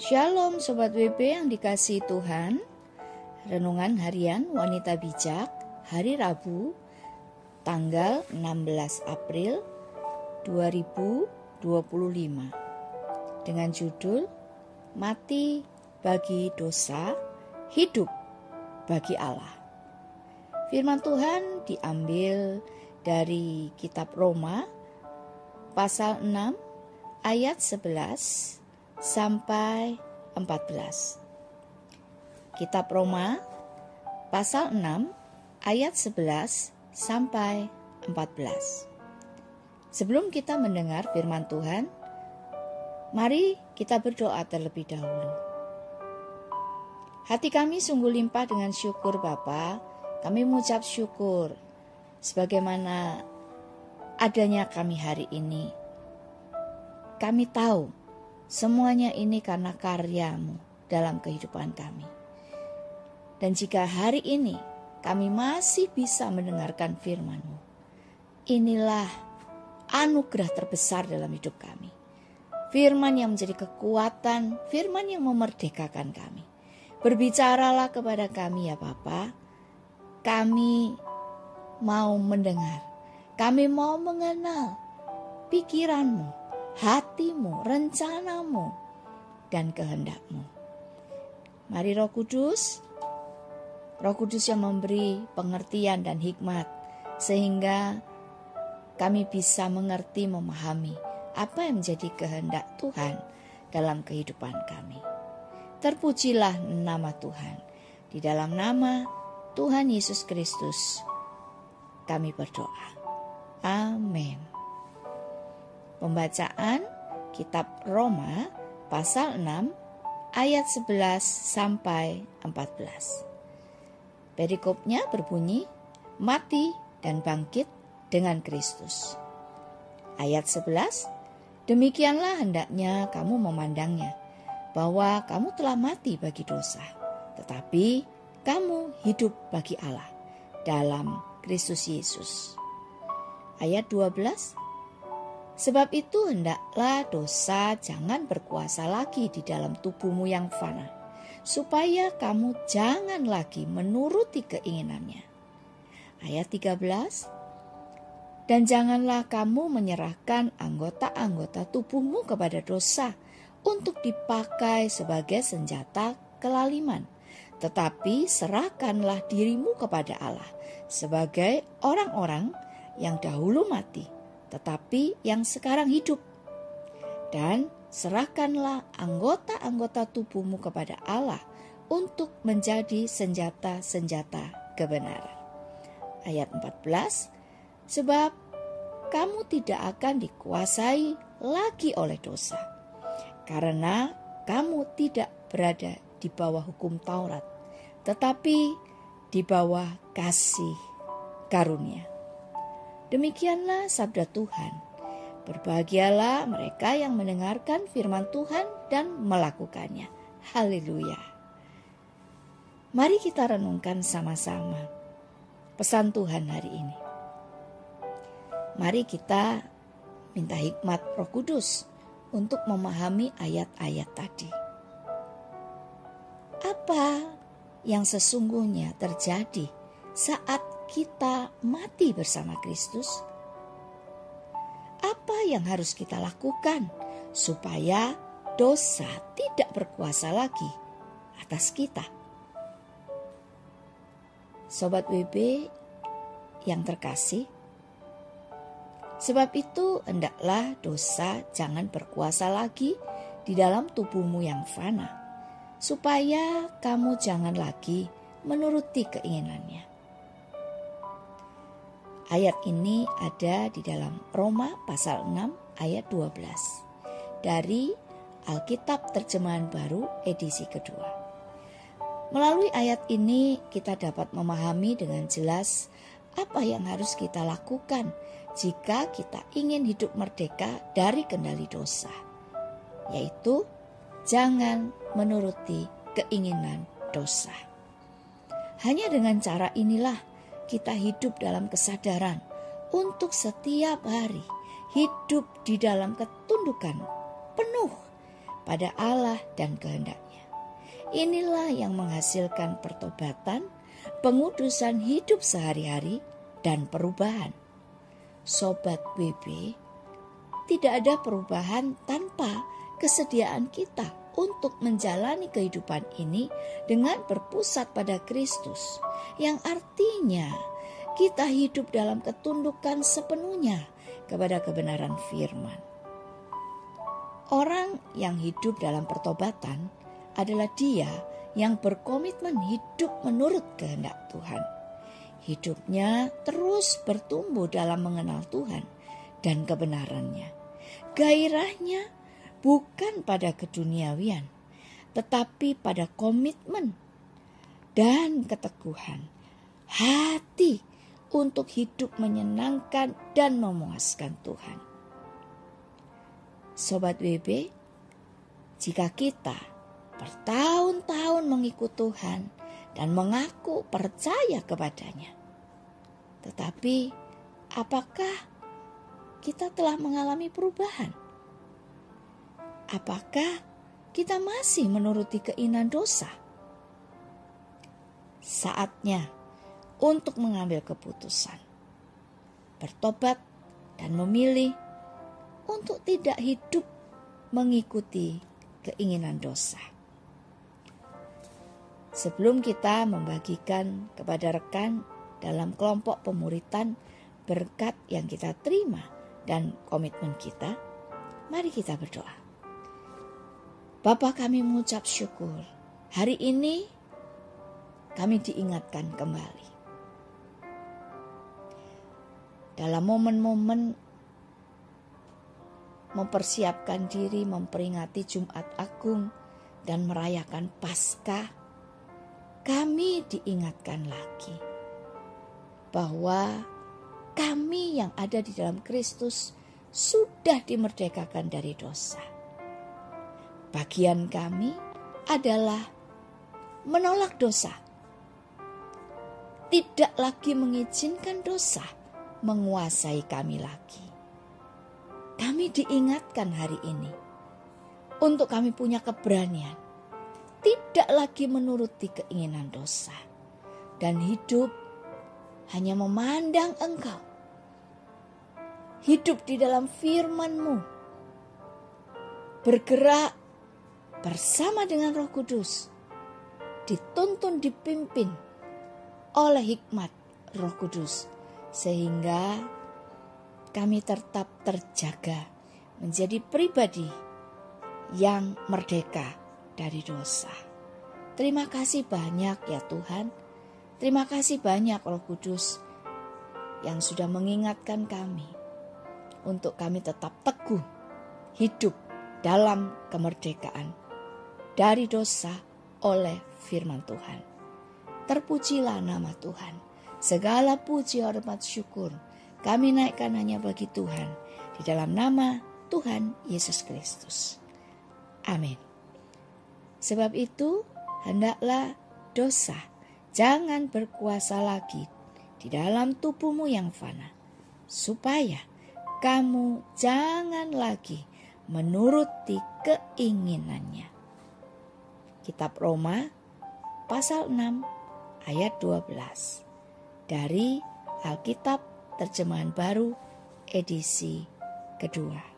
Shalom Sobat WB yang dikasihi Tuhan. Renungan Harian Wanita Bijak hari Rabu tanggal 16 April 2025 dengan judul Mati bagi dosa, hidup bagi Allah. Firman Tuhan diambil dari kitab Roma pasal 6 ayat 11 sampai 14. Kitab Roma pasal 6 ayat 11 sampai 14. Sebelum kita mendengar firman Tuhan, mari kita berdoa terlebih dahulu. Hati kami sungguh limpah dengan syukur Bapa. Kami mengucap syukur sebagaimana adanya kami hari ini. Kami tahu semuanya ini karena karya-Mu dalam kehidupan kami. Dan jika hari ini kami masih bisa mendengarkan firman-Mu, inilah anugerah terbesar dalam hidup kami. Firman yang menjadi kekuatan, firman yang memerdekakan kami. Berbicaralah kepada kami ya Bapa. Kami mau mendengar, kami mau mengenal pikiran-Mu, hati-Mu, rencana-Mu, dan kehendak-Mu. Mari Roh Kudus yang memberi pengertian dan hikmat, sehingga kami bisa mengerti, memahami apa yang menjadi kehendak Tuhan dalam kehidupan kami. Terpujilah nama Tuhan. Di dalam nama Tuhan Yesus Kristus kami berdoa. Amin. Pembacaan kitab Roma pasal 6 ayat 11 sampai 14. Perikopnya berbunyi, mati dan bangkit dengan Kristus. Ayat 11, demikianlah hendaknya kamu memandangnya, bahwa kamu telah mati bagi dosa, tetapi kamu hidup bagi Allah dalam Kristus Yesus. Ayat 12, sebab itu hendaklah dosa jangan berkuasa lagi di dalam tubuhmu yang fana, supaya kamu jangan lagi menuruti keinginannya. Ayat 13, dan janganlah kamu menyerahkan anggota-anggota tubuhmu kepada dosa untuk dipakai sebagai senjata kelaliman, tetapi serahkanlah dirimu kepada Allah sebagai orang-orang yang dahulu mati, tetapi yang sekarang hidup. Dan serahkanlah anggota-anggota tubuhmu kepada Allah untuk menjadi senjata-senjata kebenaran. Ayat 14, sebab kamu tidak akan dikuasai lagi oleh dosa, karena kamu tidak berada di bawah hukum Taurat, tetapi di bawah kasih karunia. Demikianlah sabda Tuhan. Berbahagialah mereka yang mendengarkan firman Tuhan dan melakukannya. Haleluya. Mari kita renungkan sama-sama pesan Tuhan hari ini. Mari kita minta hikmat Roh Kudus untuk memahami ayat-ayat tadi. Apa yang sesungguhnya terjadi saat kita mati bersama Kristus? Apa yang harus kita lakukan supaya dosa tidak berkuasa lagi atas kita? Sobat WB yang terkasih, sebab itu hendaklah dosa jangan berkuasa lagi di dalam tubuhmu yang fana, supaya kamu jangan lagi menuruti keinginannya. Ayat ini ada di dalam Roma pasal 6 ayat 12 dari Alkitab Terjemahan Baru edisi kedua. Melalui ayat ini kita dapat memahami dengan jelas apa yang harus kita lakukan jika kita ingin hidup merdeka dari kendali dosa, yaitu jangan menuruti keinginan dosa. Hanya dengan cara inilah kita hidup dalam kesadaran untuk setiap hari hidup di dalam ketundukan penuh pada Allah dan kehendak-Nya. Inilah yang menghasilkan pertobatan, pengudusan hidup sehari-hari, dan perubahan. Sobat WB, tidak ada perubahan tanpa kesediaan kita untuk menjalani kehidupan ini dengan berpusat pada Kristus, yang artinya kita hidup dalam ketundukan sepenuhnya kepada kebenaran firman. Orang yang hidup dalam pertobatan adalah dia yang berkomitmen hidup menurut kehendak Tuhan. Hidupnya terus bertumbuh dalam mengenal Tuhan dan kebenarannya. Gairahnya bukan pada keduniawian, tetapi pada komitmen dan keteguhan hati untuk hidup menyenangkan dan memuaskan Tuhan. Sobat WB, jika kita bertahun-tahun mengikut Tuhan dan mengaku percaya kepadanya, tetapi apakah kita telah mengalami perubahan? Apakah kita masih menuruti keinginan dosa? Saatnya untuk mengambil keputusan, bertobat dan memilih untuk tidak hidup mengikuti keinginan dosa. Sebelum kita membagikan kepada rekan dalam kelompok pemuritan berkat yang kita terima dan komitmen kita, mari kita berdoa. Bapa, kami mengucap syukur. Hari ini kami diingatkan kembali. Dalam momen-momen mempersiapkan diri memperingati Jumat Agung dan merayakan Paskah, kami diingatkan lagi bahwa kami yang ada di dalam Kristus sudah dimerdekakan dari dosa. Bagian kami adalah menolak dosa, tidak lagi mengizinkan dosa menguasai kami lagi. Kami diingatkan hari ini untuk kami punya keberanian, tidak lagi menuruti keinginan dosa, dan hidup hanya memandang Engkau, hidup di dalam firman-Mu, bergerak bersama dengan Roh Kudus, dituntun dipimpin oleh hikmat Roh Kudus, sehingga kami tetap terjaga menjadi pribadi yang merdeka dari dosa. Terima kasih banyak ya Tuhan. Terima kasih banyak Roh Kudus yang sudah mengingatkan kami untuk kami tetap teguh hidup dalam kemerdekaan dari dosa oleh firman Tuhan. Terpujilah nama Tuhan. Segala puji, hormat, syukur kami naikkan hanya bagi Tuhan, di dalam nama Tuhan Yesus Kristus. Amin. Sebab itu, hendaklah dosa jangan berkuasa lagi di dalam tubuhmu yang fana, supaya kamu jangan lagi menuruti keinginannya. Kitab Roma pasal 6 ayat 12 dari Alkitab Terjemahan Baru edisi kedua.